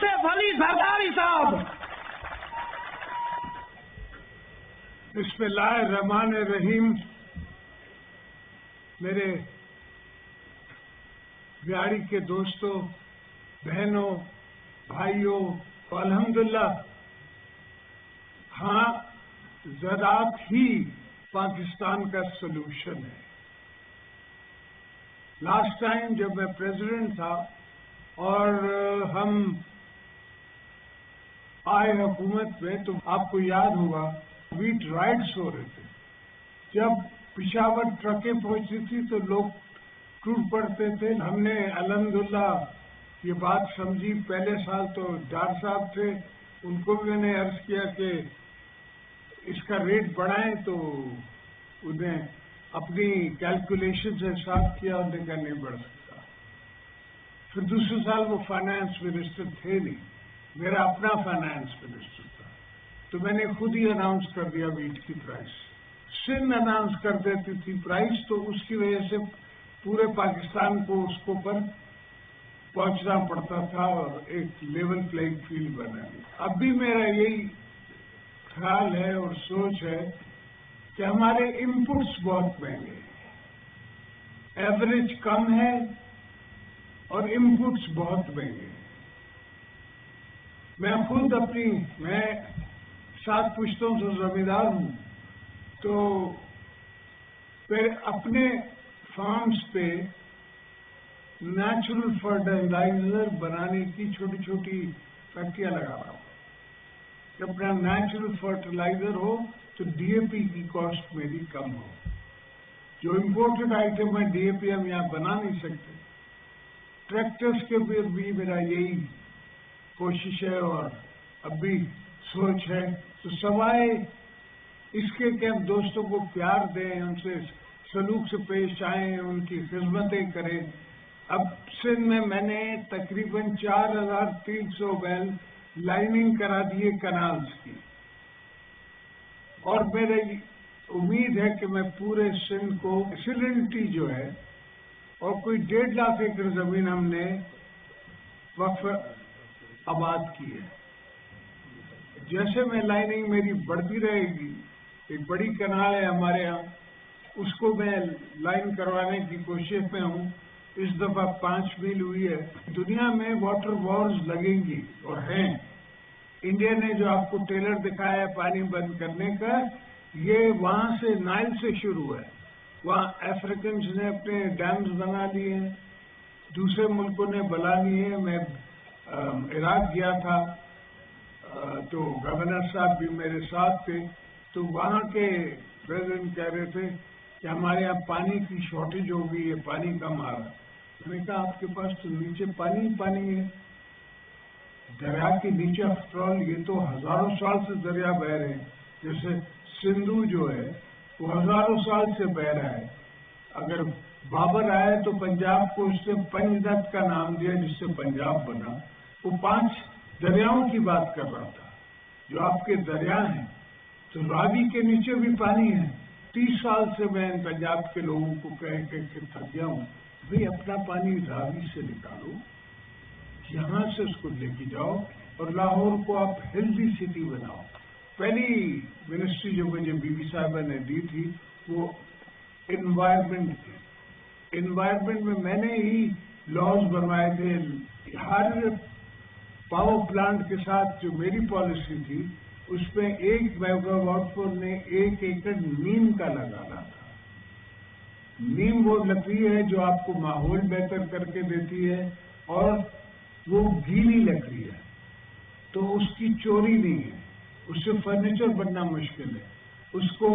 आसिफ अली जरदारी साहब। बिस्मिल्लाहिर्रहमानिर्रहीम। मेरे बिहारी के दोस्तों, बहनों, भाइयों, अल्हम्दुलिल्लाह, हाँ, ज़राअत ही पाकिस्तान का सलूशन है। लास्ट टाइम जब मैं प्रेसिडेंट था और हम आए हुकूमत में, तो आपको याद होगा व्हीट राइट्स हो रहे थे। जब पिशावर ट्रकें पहुंचती थी तो लोग टूट पड़ते थे। हमने अल्हम्दुलिल्लाह ये बात समझी। पहले साल तो डार साहब थे, उनको भी मैंने अर्ज किया कि इसका रेट बढ़ाएं, तो उन्हें अपनी कैलकुलेशन से हिसाब किया, उन्हें कहा नहीं बढ़ सकता। फिर दूसरे साल वो फाइनेंस मिनिस्टर थे नहीं, मेरा अपना फाइनेंस मिनिस्टर था, तो मैंने खुद ही अनाउंस कर दिया व्हीट की प्राइस। सिंध अनाउंस कर देती थी प्राइस, तो उसकी वजह से पूरे पाकिस्तान को उसको पर पहुंचना पड़ता था और एक लेवल प्लेइंग फील्ड बना ली। अब भी मेरा यही ख्याल है और सोच है कि हमारे इनपुट्स बहुत महंगे हैं, एवरेज कम है और इनपुट्स बहुत महंगे हैं। मैं खुद मैं 7 पुश्तों से जमींदार हूं, तो फिर अपने फार्म्स पे नेचुरल फर्टिलाइजर बनाने की छोटी छोटी फैक्ट्रियां लगा रहा हूं। कि अपना नेचुरल फर्टिलाइजर हो तो डीएपी की कॉस्ट मेरी कम हो। जो इम्पोर्टेड आइटम है डीएपी हम यहां बना नहीं सकते। ट्रैक्टर्स के भी मेरा यही कोशिश है और अब भी सोच है। तो सवाए इसके कि हम दोस्तों को प्यार दें, उनसे सलूक से पेश आएं, उनकी खिदमतें करें। अब सिंध में मैंने तकरीबन 4300 बैल लाइनिंग करा दिए कनाल्स की, और मेरी उम्मीद है कि मैं पूरे सिंध को सैलिनिटी जो है, और कोई 1.5 लाख एकड़ जमीन हमने वक्फ आबाद की है। जैसे मैं लाइनिंग मेरी बढ़ती रहेगी, एक बड़ी कनाल है हमारे यहाँ, उसको मैं लाइन करवाने की कोशिश में हूँ। इस दफा 5 मील हुई है। दुनिया में वाटर वॉर्स लगेंगी और हैं। इंडिया ने जो आपको टेलर दिखाया है पानी बंद करने का, ये वहां से नाइल से शुरू है। वहां अफ्रीकन ने अपने डैम्स बना लिए हैं, दूसरे मुल्कों ने बना लिए हैं। मैं इराक गया था, तो गवर्नर साहब भी मेरे साथ थे, तो वहां के प्रेसिडेंट कह रहे थे कि हमारे यहाँ पानी की शॉर्टेज हो गई है, पानी कम आ रहा है। मैंने कहा आपके पास तो नीचे पानी है, दरिया के नीचे। आफ्टरऑल ये तो हजारों साल से दरिया बह रहे हैं। जैसे सिंधु जो है वो हजारों साल से बह रहा है। अगर बाबर आए तो पंजाब को उसने पंजनद का नाम दिया, जिससे पंजाब बना। वो 5 दरियाओं की बात कर रहा था जो आपके दरिया हैं। तो रावी के नीचे भी पानी है। 30 साल से मैं पंजाब के लोगों को कह के थक गया हूं, भाई अपना पानी रावी से निकालो, यहां से उसको लेके जाओ और लाहौर को आप हेल्दी सिटी बनाओ। पहली मिनिस्ट्री जो मुझे बीबी साहिबा ने दी थी वो एनवायरमेंट थी। एनवायरमेंट में मैंने ही लॉज बनवाए थे। हर पावर प्लांट के साथ जो मेरी पॉलिसी थी, उसमें 1 मेगावाट पर ने 1 एकड़ नीम का लगाना था। नीम वो लकड़ी है जो आपको माहौल बेहतर करके देती है और वो गीली लकड़ी है, तो उसकी चोरी नहीं है, उससे फर्नीचर बनना मुश्किल है। उसको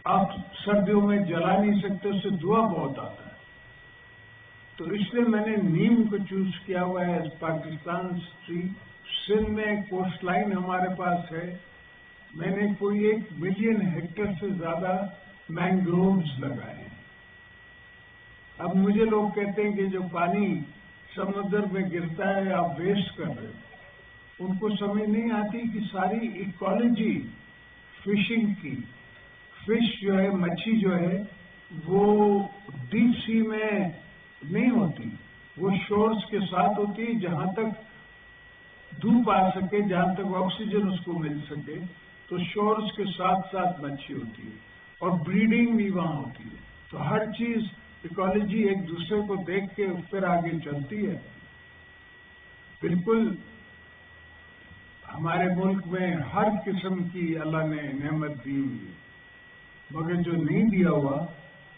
आप सर्दियों में जला नहीं सकते, उससे धुआं बहुत आता है। तो इसलिए मैंने नीम को चूज किया हुआ है। पाकिस्तान ट्री, सिंध में कोस्ट लाइन हमारे पास है। मैंने कोई 1 मिलियन हेक्टेयर से ज्यादा मैंग्रोव्स लगाए हैं। अब मुझे लोग कहते हैं कि जो पानी समुद्र में गिरता है आप वेस्ट कर रहे हो। उनको समझ नहीं आती कि सारी इकोलॉजी फिशिंग की, फिश जो है, मच्छी जो है, वो डीप सी में नहीं होती, वो शोर्स के साथ होती है। जहां तक धूप आ सके, जहां तक ऑक्सीजन उसको मिल सके, तो शोर्स के साथ साथ मच्छी होती है और ब्रीडिंग भी वहां होती है। तो हर चीज इकोलॉजी एक दूसरे को देख के उस पर आगे चलती है। बिल्कुल हमारे मुल्क में हर किस्म की अल्लाह ने नेमत दी हुई है, मगर जो नहीं दिया हुआ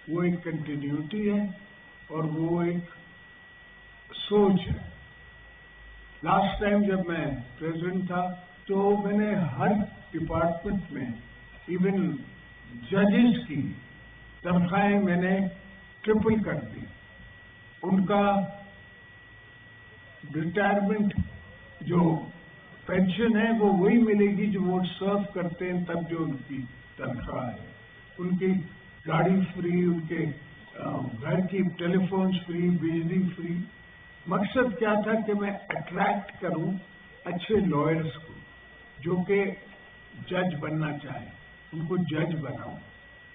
वो एक कंटिन्यूटी है और वो एक सोच है। लास्ट टाइम जब मैं प्रेसिडेंट था तो मैंने हर डिपार्टमेंट में, इवन जजेस की तनख्वाहें मैंने ट्रिपल कर दी। उनका रिटायरमेंट जो पेंशन है वो वही मिलेगी जो वो सर्व करते हैं, तब जो उनकी तनख्वाह है। उनकी गाड़ी फ्री, उनके घर की टेलीफोन्स फ्री, बिजली फ्री। मकसद क्या था कि मैं अट्रैक्ट करूं अच्छे लॉयर्स को जो कि जज बनना चाहें, उनको जज बनाऊं।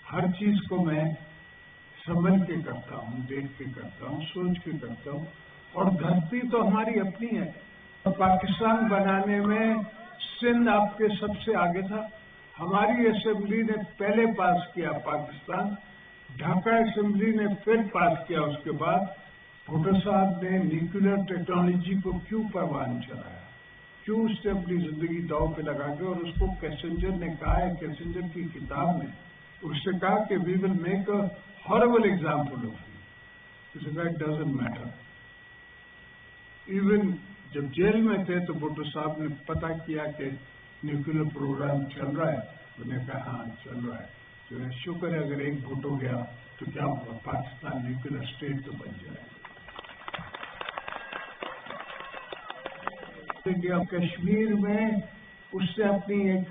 हर चीज को मैं समझ के करता हूं, देख के करता हूं, सोच के करता हूं। और धरती तो हमारी अपनी है। पाकिस्तान बनाने में सिंध आपके सबसे आगे था। हमारी असेंबली ने पहले पास किया पाकिस्तान, ढाका असेंबली ने फिर पास किया। उसके बाद भुट्टो साहब ने न्यूक्लियर टेक्नोलॉजी को क्यों परवान चलाया, क्यों उसने अपनी जिंदगी दांव पे लगा के, और उसको कैसेंजर ने कहा है, कैसेंजर की किताब में उसने कहा कि we will make a horrible example of you. उसने कहा इट डजंट मैटर। इवन जब जेल में थे तो भुट्टो साहब ने पता किया कि न्यूक्लियर प्रोग्राम चल रहा है, उन्होंने कहा हाँ चल रहा है। तो शुक्र है, अगर एक भुट्टो गया तो क्या होगा, पाकिस्तान न्यूक्लियर स्टेट तो बन जाएगा। इंडिया कश्मीर में उससे अपनी एक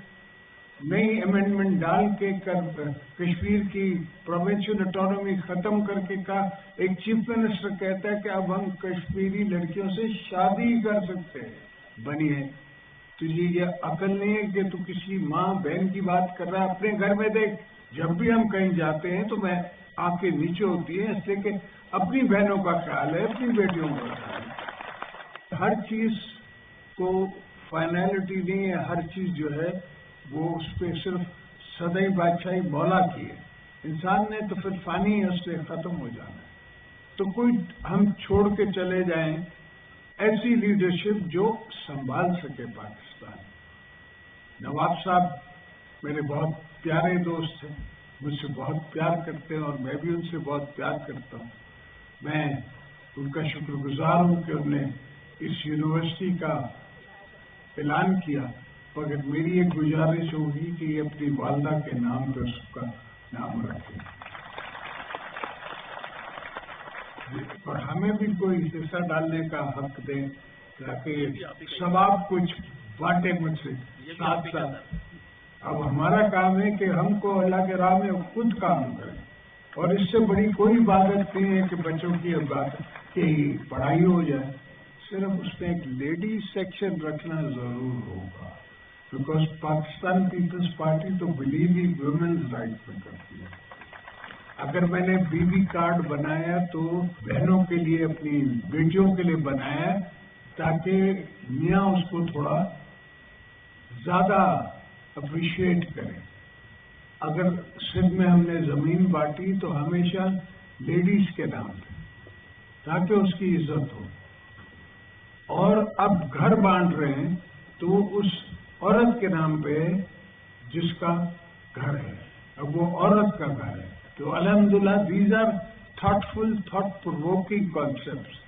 नई अमेंडमेंट डाल के कश्मीर की प्रोविंशियल ऑटोनॉमी खत्म करके कहा। एक चीफ मिनिस्टर कहता है कि अब हम कश्मीरी लड़कियों से शादी कर सकते हैं। बनिए, तुझे ये अकल नहीं है कि तू किसी माँ बहन की बात कर रहा है? अपने घर में देख, जब भी हम कहीं जाते हैं तो मैं आंखें नीचे होती है, इसलिए कि अपनी बहनों का ख्याल है, अपनी बेटियों का ख्याल है। हर चीज को फाइनलिटी नहीं है, हर चीज जो है वो उस पर सिर्फ सदैव बादशाही मौला की है। इंसान ने तो फिर फानी है, उससे खत्म हो जाना है। तो कोई हम छोड़ के चले जाएं ऐसी लीडरशिप जो संभाल सके पाकिस्तान। नवाब साहब मेरे बहुत प्यारे दोस्त हैं, मुझसे बहुत प्यार करते हैं और मैं भी उनसे बहुत प्यार करता हूँ। मैं उनका शुक्रगुजार हूँ कि उन्होंने इस यूनिवर्सिटी का ऐलान किया, मगर मेरी एक गुजारिश होगी कि ये अपनी वालदा के नाम पर उसका नाम रखें और हमें भी कोई हिस्सा डालने का हक दें, ताकि सवाब कुछ बांटे मुझसे साथ साथ। अब हमारा काम है कि हमको अल्लाह के राह में खुद काम करें, और इससे बड़ी कोई इबादत नहीं है कि बच्चों की इबादत की पढ़ाई हो जाए। सिर्फ उसमें एक लेडीज सेक्शन रखना जरूर होगा, बिकॉज पाकिस्तान पीपल्स पार्टी तो बिलीव ही वुमेन्स राइट में करती है। अगर मैंने बीबी कार्ड बनाया तो बहनों के लिए, अपनी बेटियों के लिए बनाया, ताकि मियाँ उसको थोड़ा ज्यादा अप्रिशिएट करें। अगर सिंध में हमने जमीन बांटी तो हमेशा लेडीज के नाम पे, ताकि उसकी इज्जत हो। और अब घर बांट रहे हैं तो उस औरत के नाम पे जिसका घर है, अब वो औरत का घर है। तो अल्हम्दुलिल्लाह these are thoughtful, thought-provoking concepts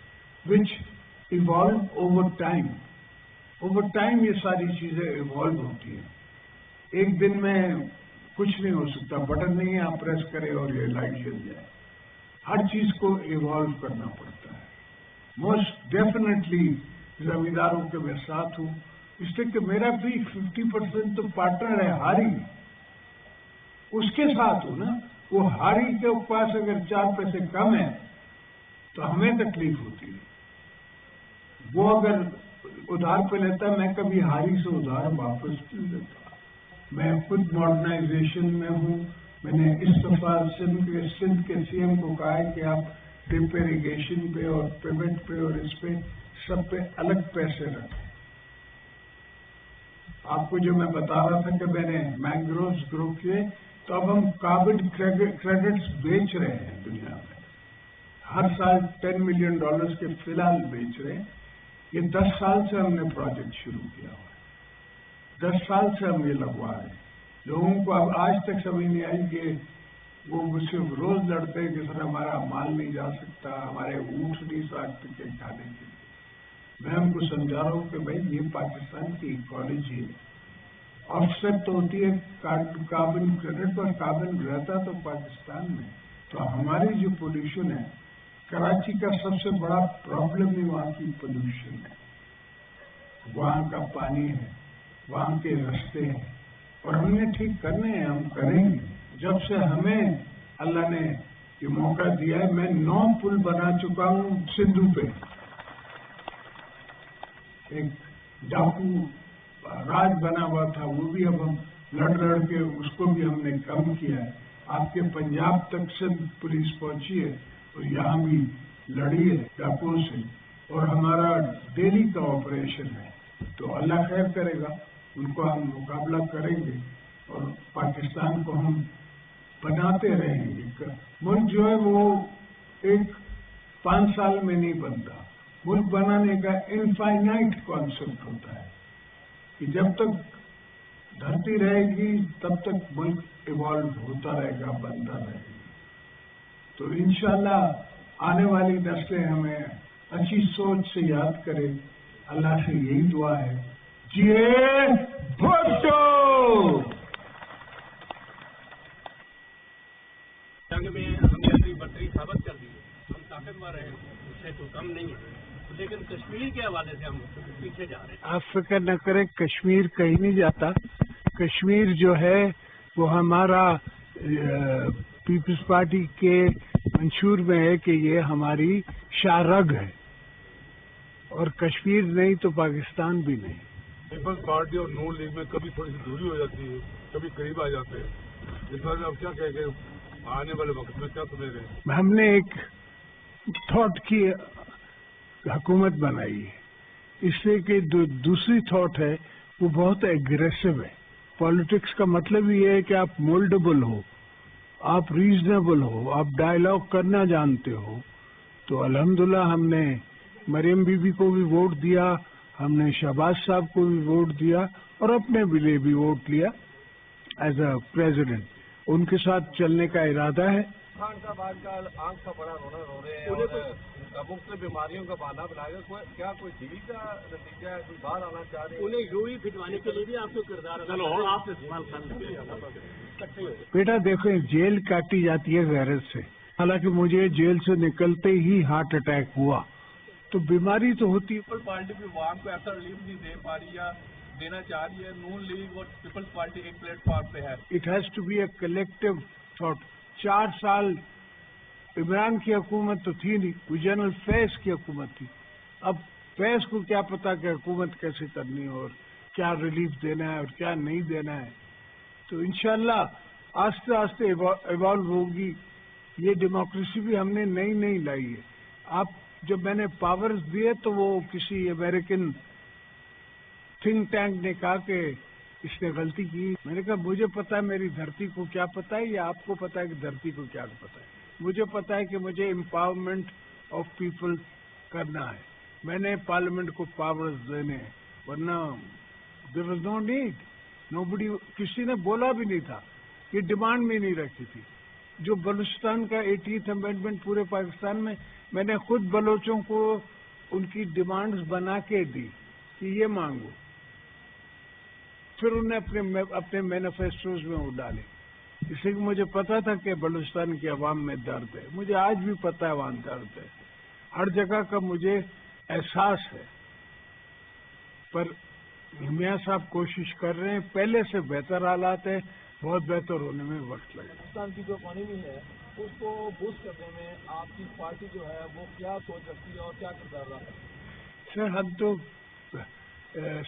which evolve over time. Over time ये सारी चीजें इवॉल्व होती हैं। एक दिन में कुछ नहीं हो सकता, बटन नहीं आप प्रेस करें और ये लाइट जल जाए। हर चीज को इवॉल्व करना पड़ता है। मोस्ट डेफिनेटली जमींदारों के मैं साथ हूं, इसलिए कि मेरा भी 50% तो पार्टनर है हारी, उसके साथ हूं ना। वो हारी के पास अगर 4 पैसे कम है तो हमें तकलीफ होती है। वो अगर उधार पे लेता, मैं कभी हारी से उधार वापस नहीं लेता। मैं खुद मॉडर्नाइजेशन में हूं। मैंने इस दफा सिंध के सीएम को कहा है कि आप ड्रिप इरिगेशन पे और पिवट पे और इस पे सब पे अलग पैसे रखें, آپ کو جو میں بتا رہا تھا کہ میں نے مینگرووز گرو کیے، تو اب ہم کاربن کریڈٹس بیچ رہے ہیں دنیا میں، ہر سال $10 ملین کے فی الحال بیچ رہے ہیں۔ یہ 10 سال سے ہم نے پروجیکٹ شروع کیا ہوا ہے، 10 سال سے ہم یہ لگوا رہے ہیں۔ لوگوں کو اب آج تک سمجھ نہیں آئی کہ وہ مجھ سے روز لڑتے ہیں کہ سر ہمارا مال نہیں جا سکتا، ہمارے اونٹ نہیں سکتے کھانے کے لیے۔ میں ان کو سمجھا رہا ہوں کہ بھائی یہ پاکستان کی ایکالوجی ہے، آف سیٹ تو ہوتی ہے کاربن کریڈٹ، اور کاربن رہتا تو پاکستان میں۔ تو ہماری جو پولوشن ہے، کراچی کا سب سے بڑا پرابلم ہی وہاں کی پولوشن ہے، وہاں کا پانی ہے، وہاں کے رستے ہیں، اور ہم نے ٹھیک کرنے ہیں، ہم کریں گے۔ جب سے ہمیں اللہ نے یہ موقع دیا ہے، میں 9 پل بنا چکا ہوں سندھو پہ۔ ایک ڈاکو راج بنا ہوا تھا، وہ بھی اب ہم لڑ کے اس کو بھی ہم نے کم کیا ہے۔ آپ کے پنجاب تک سے پولیس پہنچی ہے اور یہاں بھی لڑی ہے ڈاکوؤں سے، اور ہمارا ڈیلی کا آپریشن ہے۔ تو اللہ خیر کرے گا، ان کو ہم مقابلہ کریں گے اور پاکستان کو ہم بناتے رہیں گے۔ ملک جو ہے وہ ایک 5 سال میں نہیں بنتا، ملک بنانے کا انفائنائٹ کانسیپٹ ہوتا ہے کہ جب تک دھرتی رہے گی تب تک ملک ایوالو ہوتا رہے گا، بنتا رہے گا۔ تو انشاءاللہ آنے والی نسلیں ہمیں اچھی سوچ سے یاد کریں، اللہ سے یہی دعا ہے۔ جیے بھٹو! جنگ میں ہم نے اپنی برتری ثابت کر دی ہے، ہم طاقتور ہیں، اس سے تو کم نہیں ہے، لیکن کشمیر کے حوالے سے ہم پیچھے جا رہے ہیں۔ آپ فکر نہ کریں، کشمیر کہیں نہیں جاتا۔ کشمیر جو ہے وہ ہمارا پیپلز پارٹی کے منشور میں ہے کہ یہ ہماری شاہ رگ ہے، اور کشمیر نہیں تو پاکستان بھی نہیں۔ پیپلز پارٹی اور نون لیگ میں کبھی تھوڑی سی دوری ہو جاتی ہے، کبھی قریب آ جاتے ہیں، اس بارے میں آپ کیا کہیں گے؟ آنے والے وقت میں کیا سمجھ رہے ہیں؟ ہم نے ایک تھاٹ کی حکومت بنائی ہے، اس لیے کہ دوسری تھاٹ ہے وہ بہت ایگریسو ہے۔ پالیٹکس کا مطلب یہ ہے کہ آپ مولڈیبل ہو، آپ ریزنیبل ہو، آپ ڈائلاگ کرنا جانتے ہو۔ تو الحمدللہ ہم نے مریم بی بی کو بھی ووٹ دیا، ہم نے شہباز صاحب کو بھی ووٹ دیا، اور اپنے لیے بھی ووٹ لیا ایز اے پریزیڈنٹ۔ ان کے ساتھ چلنے کا ارادہ ہے۔ خان صاحب آج کل آنکھ کا بڑا رونا رو رہے ہیں اور مختلف بیماریوں کا بہانا بنا کر کیا کوئی ڈیل کا نتیجہ ہے، کوئی باہر آنا چاہ رہے ہیں؟ انہیں یوں ہی پھٹوانے کے لیے بھی آپ کو کردار آپ بیٹا دیکھیں، جیل کاٹی جاتی ہے غیرت سے، حالانکہ مجھے جیل سے نکلتے ہی ہارٹ اٹیک ہوا، تو بیماری تو ہوتی ہے۔ پیپلز پارٹی بھی عوام کو ایسا ریلیف نہیں دے پا رہی یا دینا چاہ رہی ہے، نون لیگ اور پیپلز پارٹی ایک پلیٹ فارم پہ ہے۔ It has to be a collective thought. 4 سال عمران کی حکومت تو تھی نہیں، وہ جنرل فیض کی حکومت تھی۔ اب فیض کو کیا پتا کہ حکومت کیسے کرنی ہے اور کیا ریلیف دینا ہے اور کیا نہیں دینا ہے۔ تو انشاءاللہ آہستہ آہستہ ایوالو ہوگی۔ یہ ڈیموکریسی بھی ہم نے نئی لائی ہے۔ آپ جب میں نے پاورز دیے تو وہ کسی امریکن تھنک ٹینک نے کہا کہ اس نے غلطی کی۔ میں نے کہا مجھے پتا ہے میری دھرتی کو کیا پتا ہے، یا آپ کو پتا ہے کہ دھرتی کو کیا پتا ہے؟ مجھے پتا ہے کہ مجھے امپاورمنٹ آف پیپل کرنا ہے، میں نے پارلیمنٹ کو پاورز دینے ہیں، ورنہ there was no need, nobody, کسی نے بولا بھی نہیں تھا، یہ ڈیمانڈ بھی نہیں رکھی تھی۔ جو بلوچستان کا 80th امینڈمنٹ پورے پاکستان میں نے خود بلوچوں کو ان کی ڈیمانڈز بنا کے دی کہ یہ مانگو، پھر انہیں اپنے مینیفیسٹوز میں وہ ڈالے، اس لیے کہ مجھے پتا تھا کہ بلوچستان کی عوام میں درد ہے، مجھے آج بھی پتا ہے وہاں درد ہے، ہر جگہ کا مجھے احساس ہے، پر میاں صاحب کوشش کر رہے ہیں، پہلے سے بہتر حالات ہیں، بہت بہتر ہونے میں وقت لگے۔ پاکستان کی جو اکانومی ہے اس کو بوسٹ کرنے میں آپ کی پارٹی جو ہے وہ کیا سوچ رکھتی ہے اور کیا کردار رہا ہے؟ سر ہم تو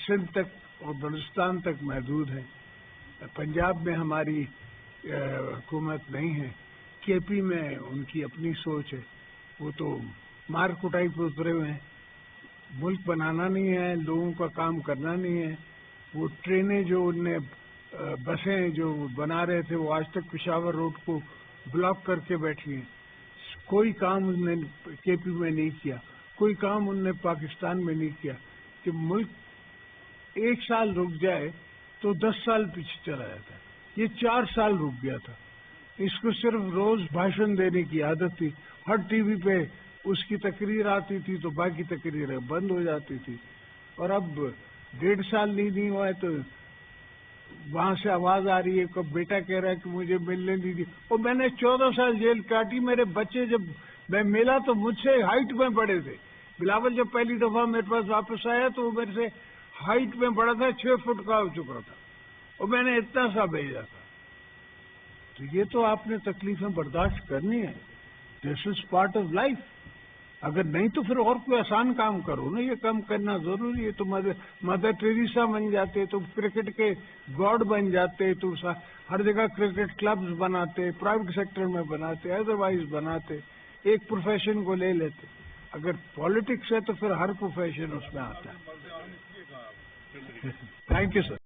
سندھ تک اور بلوچستان تک محدود ہیں، پنجاب میں ہماری حکومت نہیں ہے، کے پی میں ان کی اپنی سوچ ہے، وہ تو مار کٹائی پہ اترے ہوئے ہیں، ملک بنانا نہیں ہے، لوگوں کا کام کرنا نہیں ہے، وہ ٹرینیں جو انہیں بسیں جو بنا رہے تھے وہ آج تک پشاور روڈ کو بلاک کر کے بیٹھی ہیں. کوئی کام انہوں نے کے پی میں نہیں کیا, کوئی کام انہوں نے پاکستان میں نہیں کیا. کہ ملک 1 سال رک جائے تو 10 سال پیچھے چلا جاتا ہے. یہ 4 سال رک گیا تھا. اس کو صرف روز بھاشن دینے کی عادت تھی. ہر ٹی وی پہ اس کی تقریر آتی تھی تو باقی تقریریں بند ہو جاتی تھی. اور اب 1.5 سال نہیں ہوا ہے تو وہاں سے آواز آ رہی ہے کہ بیٹا کہہ رہا ہے کہ مجھے ملنے نہیں دی. اور میں نے 14 سال جیل کاٹی. میرے بچے جب میں ملا تو مجھ سے ہائٹ میں بڑے تھے. بلاول جب پہلی دفعہ میرے پاس واپس آیا تو وہ میرے سے ہائٹ میں بڑا تھا, 6 فٹ کا ہو چکا تھا, اور میں نے اتنا سا بھیجا تھا. تو یہ تو آپ نے تکلیفیں برداشت کرنی ہے. دس از پارٹ آف لائف. اگر نہیں تو پھر اور کوئی آسان کام کرو نا. یہ کام کرنا ضروری ہے. تو مدر ٹریسا بن جاتے, تو کرکٹ کے گاڈ بن جاتے, تو ہر جگہ کرکٹ کلبز بناتے, پرائیویٹ سیکٹر میں بناتے, ادروائز بناتے, ایک پروفیشن کو لے لیتے. اگر پالیٹکس ہے تو پھر ہر پروفیشن اس میں آتا ہے. Thank you sir.